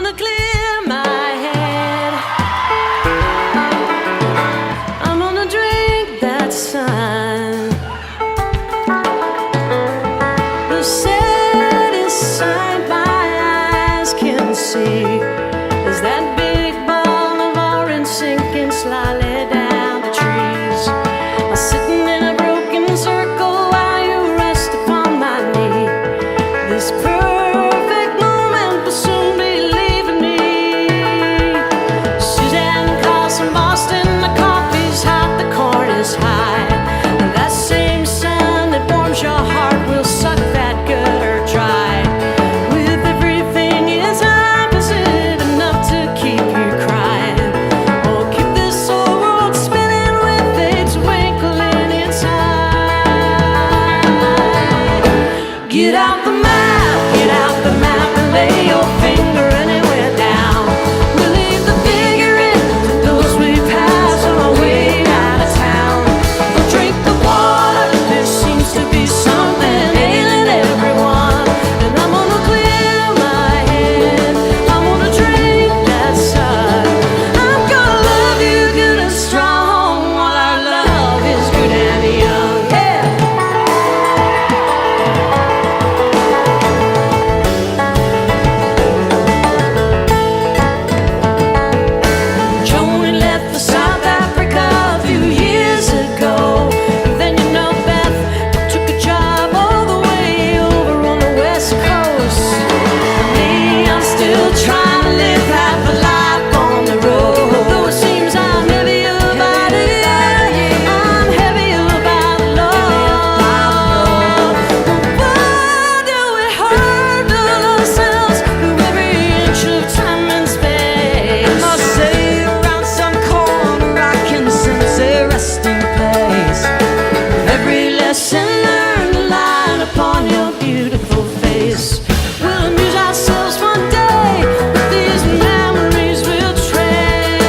gonna clear my head. I'm gonna drink that sun. The saddest sight my eyes can see is that big ball of orange sinking slyly down the trees. I'm sitting in a broken circle while you rest upon my knee. This perfect moment will soon be leaving me. Suzanne calls from Boston, the coffee's hot, the corn is high. And that same sun that warms your heart will suck that gutter dry. With everything is opposite, enough to keep you crying. Oh, keep this whole world spinning with its twinkle in its eye. Get out the map and lay your finger anywhere down. We'll leave the figure in to those we pass on our way out of town. We'll drink the water, there seems to be something ailing everyone. And I'm gonna clear my head, I'm gonna drink that sun. I'm gonna love you good and strong while our love is good and young. Yeah. Joni left for South Africa a few years ago. And then you know Beth took a job all the way over on the West Coast. Me, I'm still trying to live half a life on the road. Though it seems I'm heavy about it, I'm heavy about love. Why do we hurdle ourselves through every inch of time and space? I must say, around some corner I can sense a resting place. Every lesson learned light upon your beautiful face. We'll amuse ourselves one day with these memories we'll trace.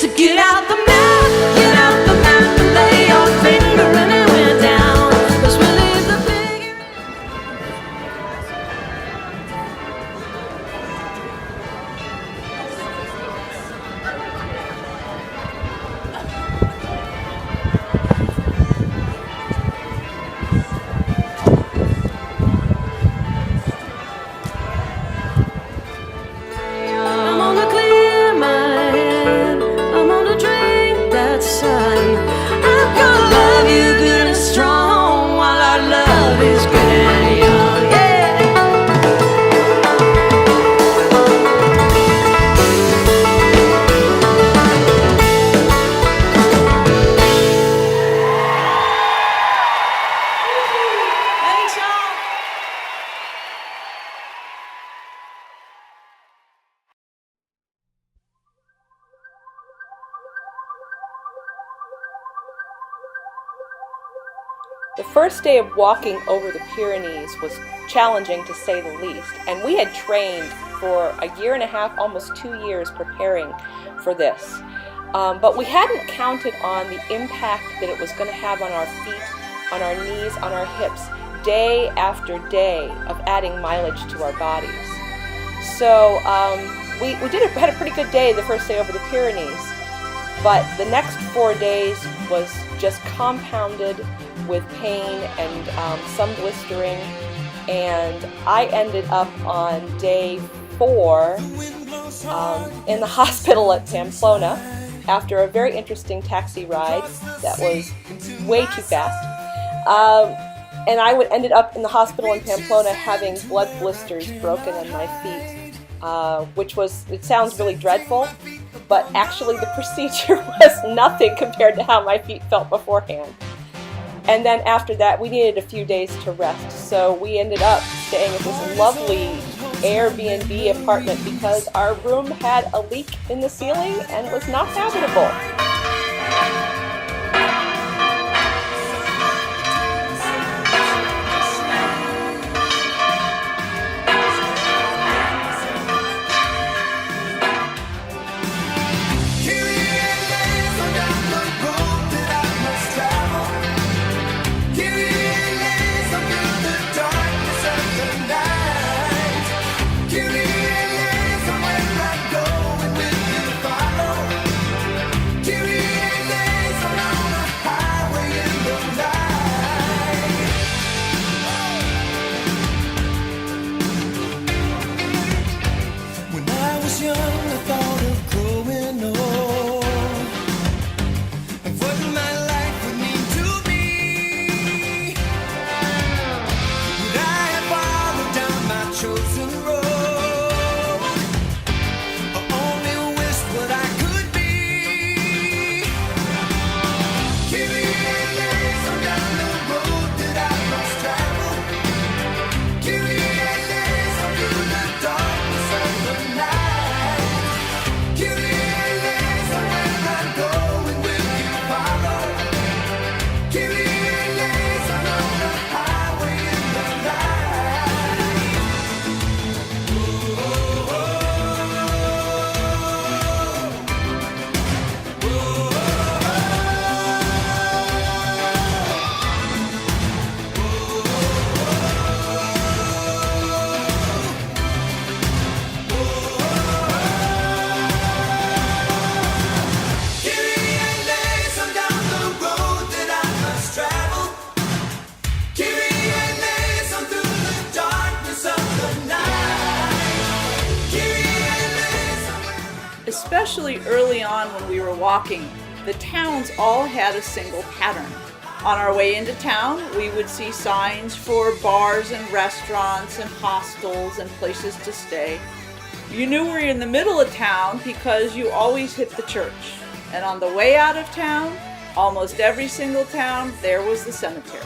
So get out the map and lay your finger anywhere down. 'Cause we'll leave the figure. I'm gonna clear my head, I'm gonna drink that sun. I'm gonna love you good and strong while our love is good and young. Yeah. Thanks, y'all. The first day of walking over the Pyrenees was challenging to say the least, and we had trained for a year and a half, almost 2 years preparing for this. But we hadn't counted on the impact that it was going to have on our feet, on our knees, on our hips, day after day of adding mileage to our bodies. So we had a pretty good day the first day over the Pyrenees, but the next 4 days was just compounded with pain and some blistering, and I ended up on day 4 in the hospital at Pamplona after a very interesting taxi ride that was way too fast. And I ended up in the hospital in Pamplona having blood blisters broken on my feet, which was, it sounds really dreadful, but actually the procedure was nothing compared to how my feet felt beforehand. And then after that, we needed a few days to rest, so we ended up staying at this lovely Airbnb apartment because our room had a leak in the ceiling and was not habitable. especially early on when we were walking, the towns all had a single pattern. On our way into town, we would see signs for bars and restaurants and hostels and places to stay. You knew we were in the middle of town because you always hit the church. And on the way out of town, almost every single town, there was the cemetery.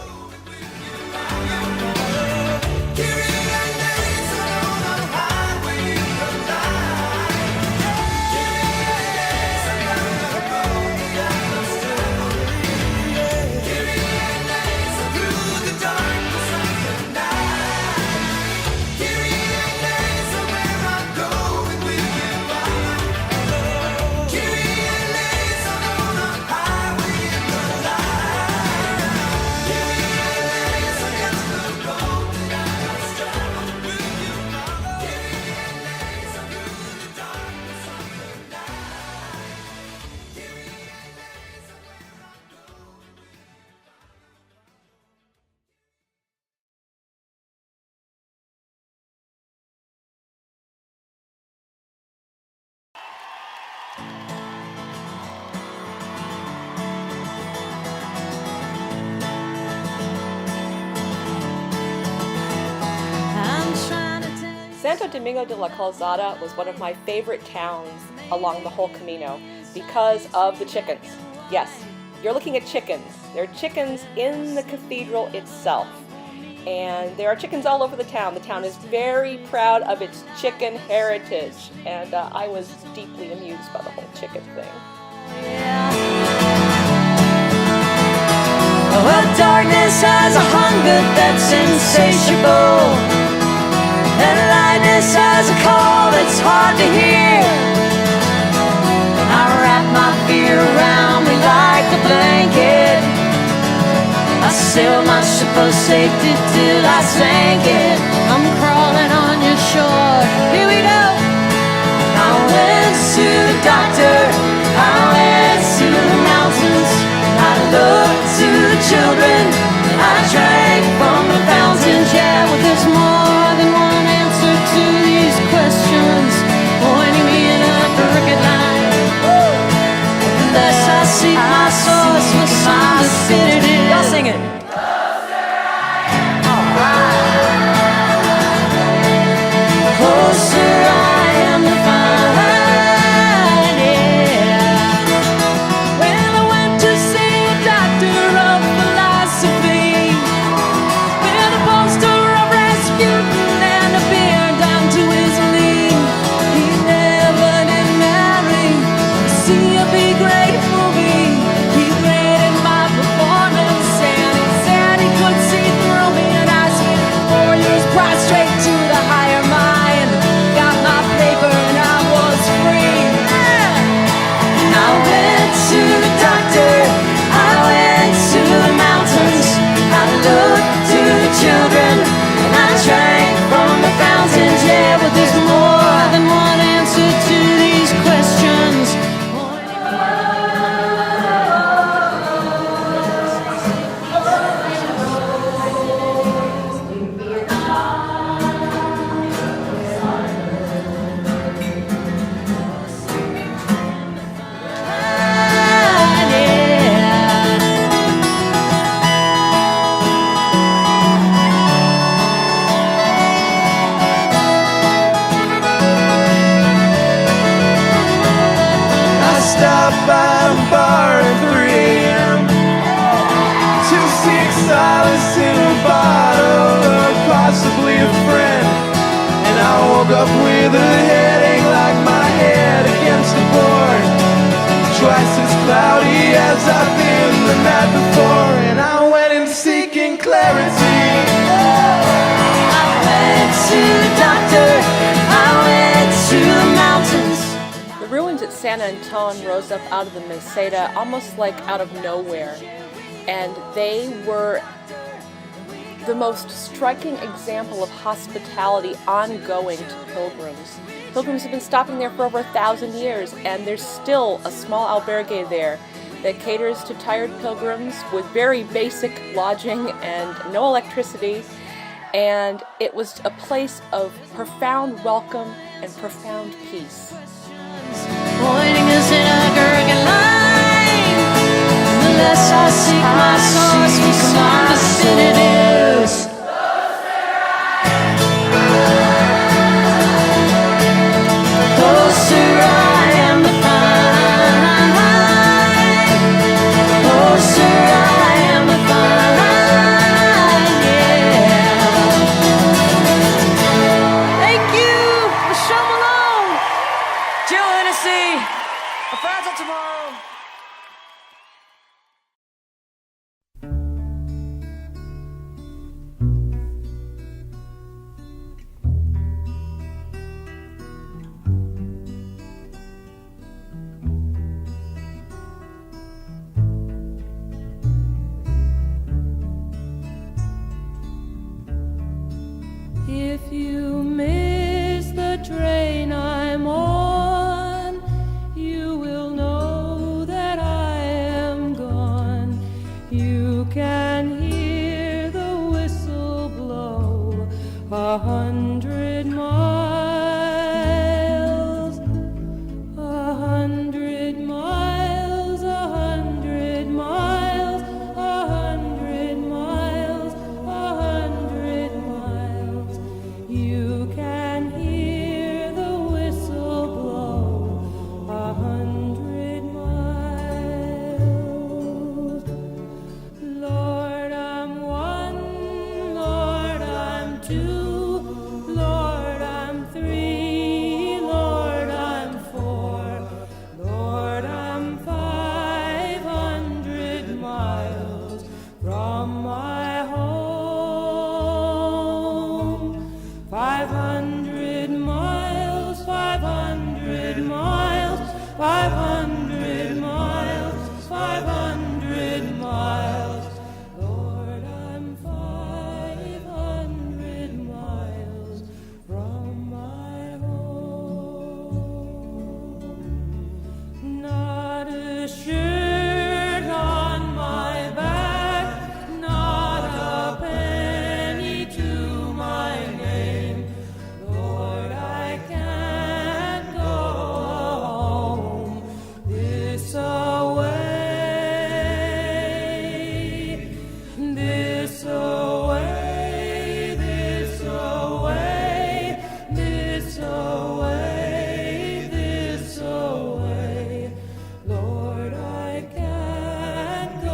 Santo Domingo de la Calzada was one of my favorite towns along the whole Camino because of the chickens. Yes, you're looking at chickens. There are chickens in the cathedral itself. And there are chickens all over the town. The town is very proud of its chicken heritage. And I was deeply amused by the whole chicken thing. Well, darkness has a hunger that's insatiable, and lightness has a call that's hard to hear. I wrap my fear around me like a blanket. I sail my ship of safety till I sank it. I'm crawling on your shore. Here we go. I went to the doctor. I went to the mountains. I looked to the children. I drank from the fountains. Yeah, well, there's more than one answer to these questions, pointing me in a crooked line. Unless I seek my source with some lucidity. Y'all sing it. Closer I am to find it. Well, I went to see a doctor of philosophy with a poster of Rasputin and a beer down to his knee. He never did marry. See a big great movie. He rated my performance and he said he could see through me, and I spent 4 years prostrate to the higher mind. Got my paper and I was free. I went to the doctor. I went to the mountains. I looked to the children and I drank from the fountains. Yeah, but there's more than one answer to these questions. Stopped by a bar at 3 a.m. to seek solace in a bottle or possibly a friend. And I woke up with a headache like my head against the board, twice as cloudy as I've been the night before. And I went in seeking clarity. I went to the doctor. I went to the mountains. The ruins at San Anton rose up out of the Meseta almost like out of nowhere, and they were the most striking example of hospitality ongoing to pilgrims. Pilgrims have been stopping there for over 1,000 years, and there's still a small albergue there that caters to tired pilgrims with very basic lodging and no electricity, and it was a place of profound welcome and profound peace. pointing us in a crooked line. The less I seek my source for some definitives. Closer I am to find. Closer I am to find. Yeah. Thank you, Michelle Malone. Jill Hennessy. A Fragile Tomorrow. If you miss the train I'm on, you will know that I am gone. You can hear the whistle blow 100 miles, 100 miles, 100 miles, 100 miles, 100 miles. You can hear the whistle blow 100 miles. Lord, I'm one, Lord, I'm two, Lord, I'm three, Lord, I'm four, Lord, I'm 500 miles from my home. 500 miles, 500 miles, 500 miles, 500 miles. Lord, I'm 500 miles from my home. Not a shirt on my back, not a penny to my name. Lord, I can't go home this away, this away, this away, this away, this away. Lord, I can't go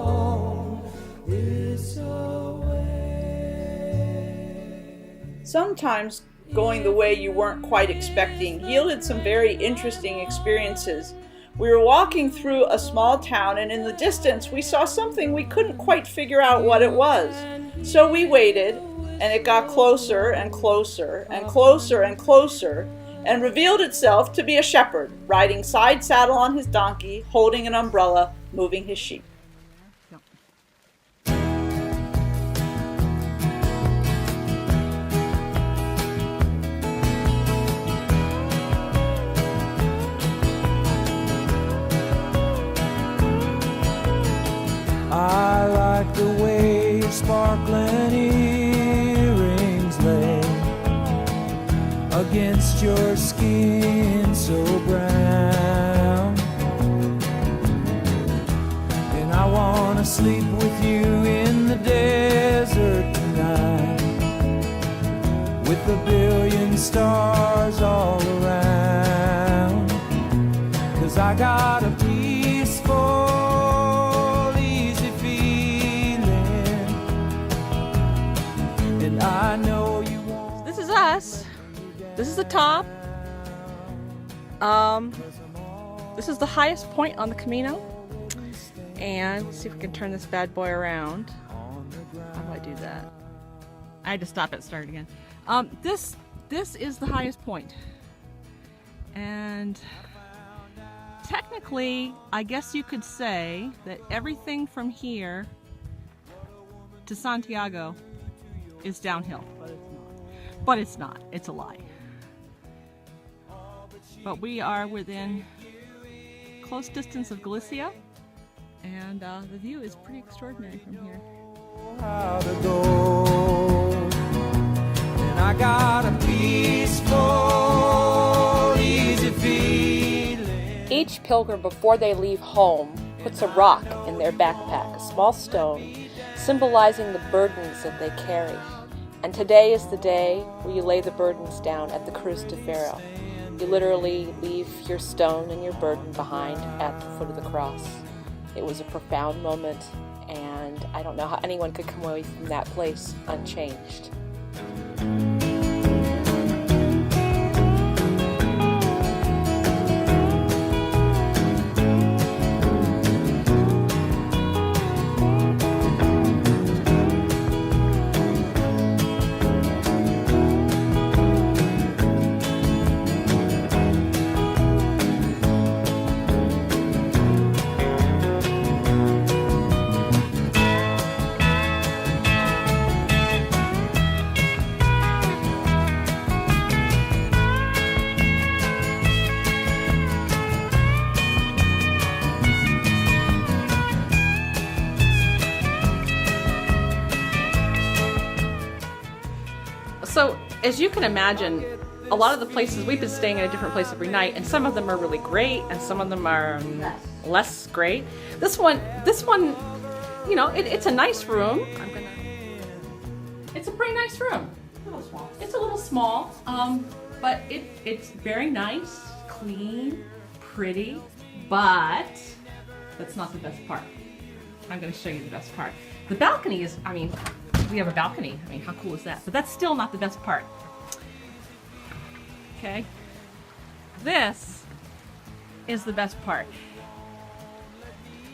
home this away. Sometimes going the way you weren't quite expecting yielded some very interesting experiences. We were walking through a small town, and in the distance we saw something we couldn't quite figure out what it was. So we waited, and it got closer and closer and closer and closer, and revealed itself to be a shepherd, riding side saddle on his donkey, holding an umbrella, moving his sheep. I like the way your sparkling earrings lay against your skin so brown. And I wanna sleep with you in the desert tonight, with a billion stars all around. 'Cause I got a peaceful, I know you want. This is us. This is the top. This is the highest point on the Camino. And let's see if we can turn this bad boy around. How do I do that? I had to stop it, start again. This is the highest point. And technically, I guess you could say that everything from here to Santiago is downhill. But it's not. It's a lie. But we are within close distance of Galicia, and the view is pretty extraordinary from here. How to go. And I got a peaceful, easy feeling. each pilgrim, before they leave home, puts a rock in their backpack, a small stone, symbolizing the burdens that they carry. And today is the day where you lay the burdens down at the Cruz de Ferro. You literally leave your stone and your burden behind at the foot of the cross. It was a profound moment, and I don't know how anyone could come away from that place unchanged. So, as you can imagine, a lot of the places, we've been staying in a different place every night, and some of them are really great, and some of them are less great. This one, you know, it's a nice room. It's a pretty nice room. It's a little small, but it's very nice, clean, pretty, but that's not the best part. I'm going to show you the best part. The balcony is, I mean, we have a balcony. I mean, how cool is that? But that's still not the best part. Okay? This is the best part.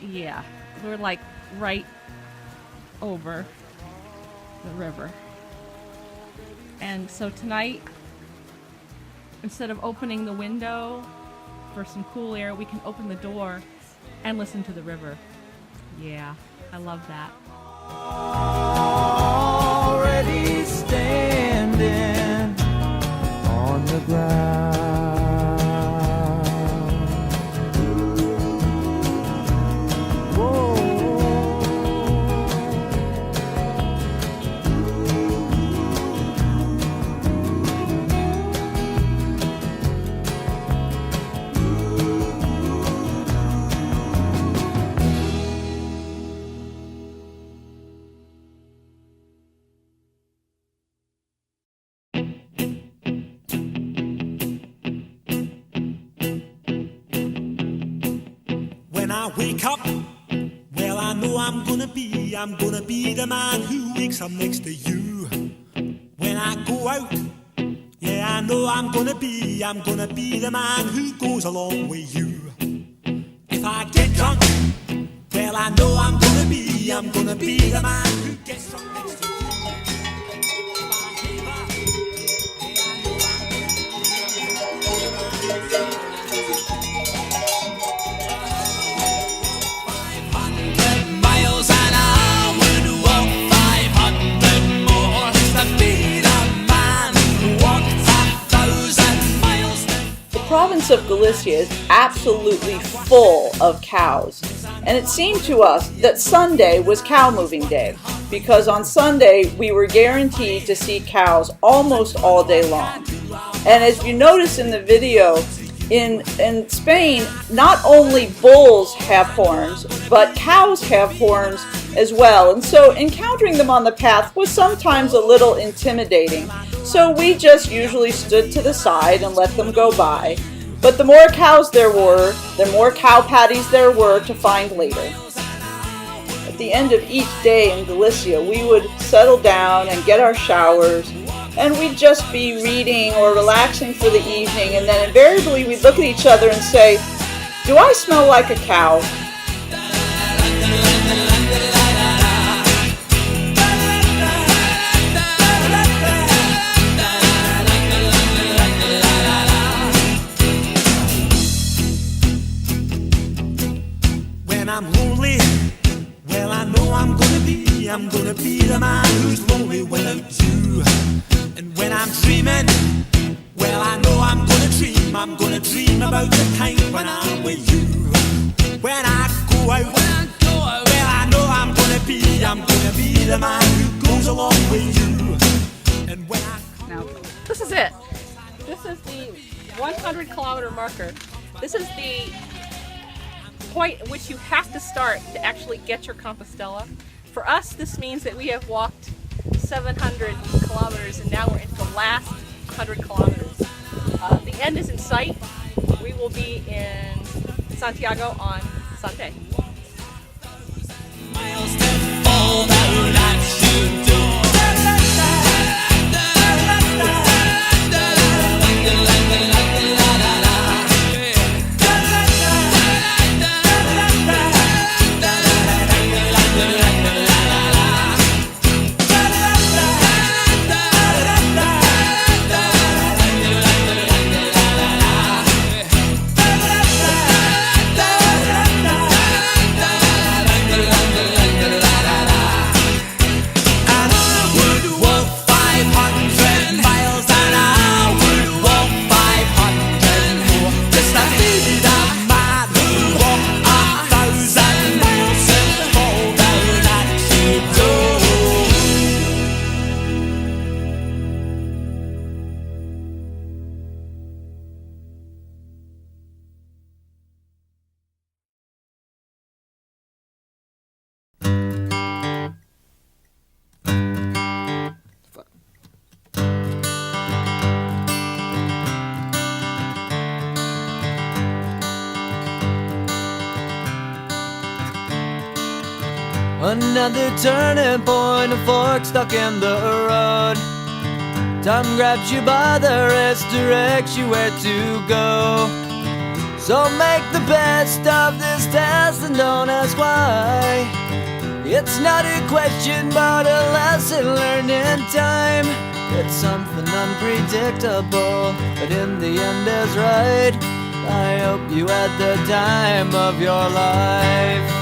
Yeah, we're like right over the river. And so tonight, instead of opening the window for some cool air, we can open the door and listen to the river. Yeah, I love that. Already standing on the ground. Whoa. When I wake up, well, I know I'm gonna be the man who wakes up next to you. When I go out, yeah, I know I'm gonna be the man who goes along with you. If I get drunk, well, I know I'm gonna be the man who gets drunk next to you. The province of Galicia is absolutely full of cows, and it seemed to us that Sunday was cow moving day, because on Sunday we were guaranteed to see cows almost all day long. And as you notice in the video, in Spain, not only bulls have horns, but cows have horns as well. And so encountering them on the path was sometimes a little intimidating. So we just usually stood to the side and let them go by. But the more cows there were, the more cow patties there were to find later. At the end of each day in Galicia, we would settle down and get our showers, and we'd just be reading or relaxing for the evening, and then invariably we'd look at each other and say, "Do I smell like a cow?" When I'm lonely, well, I know I'm gonna be the man who's lonely without you. And when I'm dreaming, well, I know I'm gonna dream about the time when I'm with you. When I go out, well, I know I'm gonna be the man who goes along with you. And when I Now, this is it. This is the 100-kilometer marker. This is the point at which you have to start to actually get your Compostela. For us, this means that we have walked 700 kilometers and now we're into the last 100 kilometers. The end is in sight. We will be in Santiago on Sunday. Miles that fall down at your door. Another turning point, a fork stuck in the road. Time grabs you by the wrist, directs you where to go. So make the best of this test and don't ask why. It's not a question but a lesson learned in time. It's something unpredictable, but in the end is right. I hope you had the time of your life.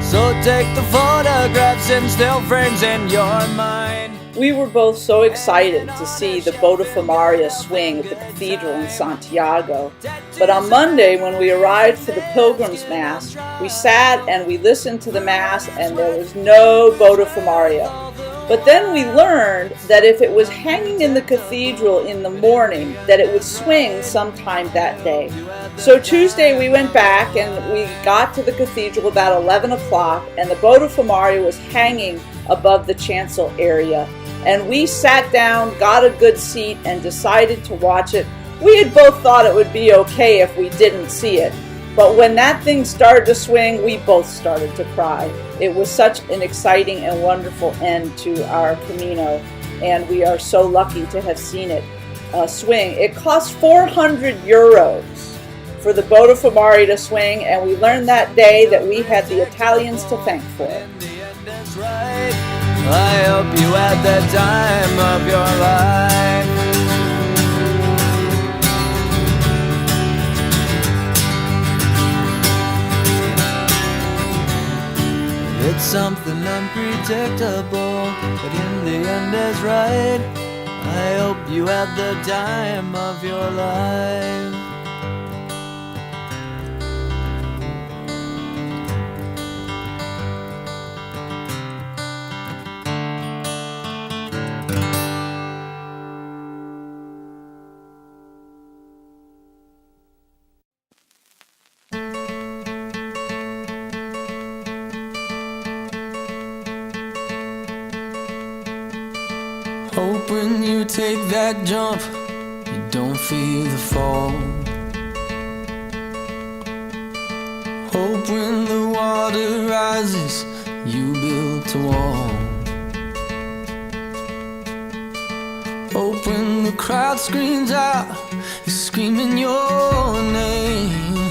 So take the photographs and still frames in your mind. We were both so excited to see the Botafumaria swing at the cathedral in Santiago. But on Monday, when we arrived for the Pilgrim's Mass, we sat and we listened to the Mass and there was no Botafumaria. But then we learned that if it was hanging in the cathedral in the morning, that it would swing sometime that day. So Tuesday we went back and we got to the cathedral about 11 o'clock and the Botafumaria was hanging above the chancel area. And we sat down, got a good seat, and decided to watch it. We had both thought it would be okay if we didn't see it. But when that thing started to swing, we both started to cry. It was such an exciting and wonderful end to our Camino, and we are so lucky to have seen it swing. It cost 400 euros for the Botafumaria to swing, and we learned that day that we had the Italians to thank for it. I hope you had the time of your life. It's something unpredictable, but in the end is right. I hope you had the time of your life. Hope when you take that jump, you don't feel the fall. Hope when the water rises, you build a wall. Hope when the crowd screams out, you're screaming your name.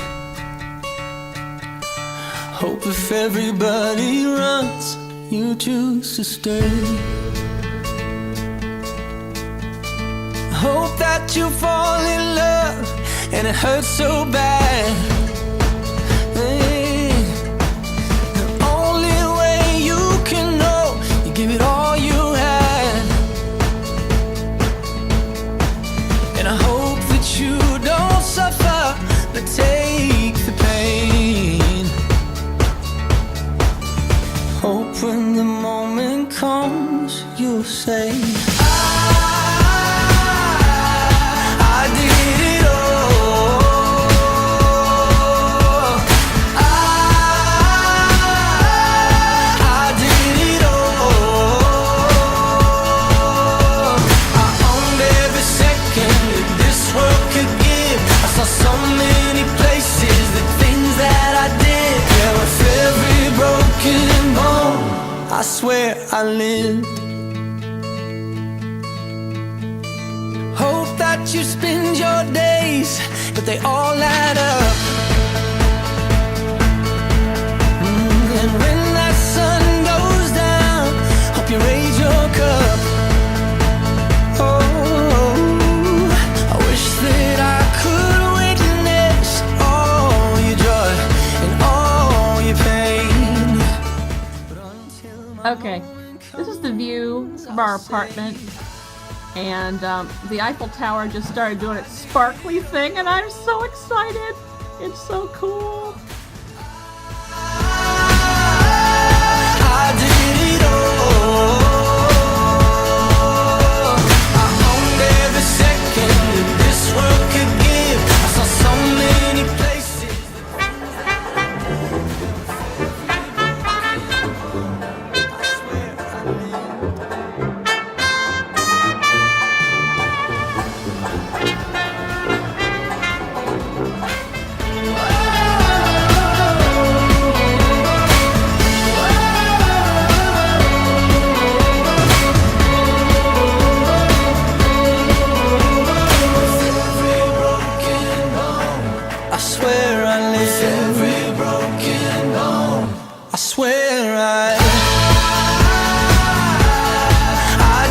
Hope if everybody runs, you choose to stay. Hope that you fall in love and it hurts so bad. Hey, the only way you can know, you give it all you had. And I hope that you don't suffer, but take the pain. Hope when the moment comes, knows you'll say I did it all. I did it all. I owned every second that this world could give. I saw so many places, the things that I did. Yeah, with every broken bone, I swear I lived. Hope that you spend your days, but they all add up. And when that sun goes down, hope you raise your cup. Oh, I wish that I could witness all your joy and all your pain. But until my Okay, this is the view from our apartment, and the Eiffel Tower just started doing its sparkly thing, and I'm so excited. It's so cool. I did it all. I owned every second that this world could give. I saw so many places. I swear I live. Every broken bone. I swear I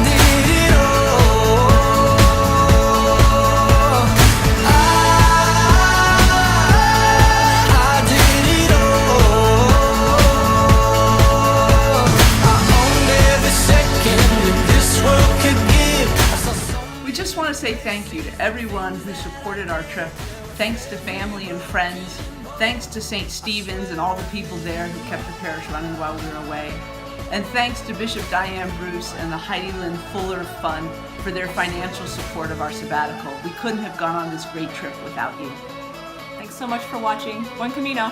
did it all. I did it all. I owned every second that this world could give. I saw so We just want to say thank you to everyone who supported our trip. Thanks to family and friends. Thanks to St. Stephen's and all the people there who kept the parish running while we were away. And thanks to Bishop Diane Bruce and the Heidi Lynn Fuller Fund for their financial support of our sabbatical. We couldn't have gone on this great trip without you. Thanks so much for watching. Buen Camino.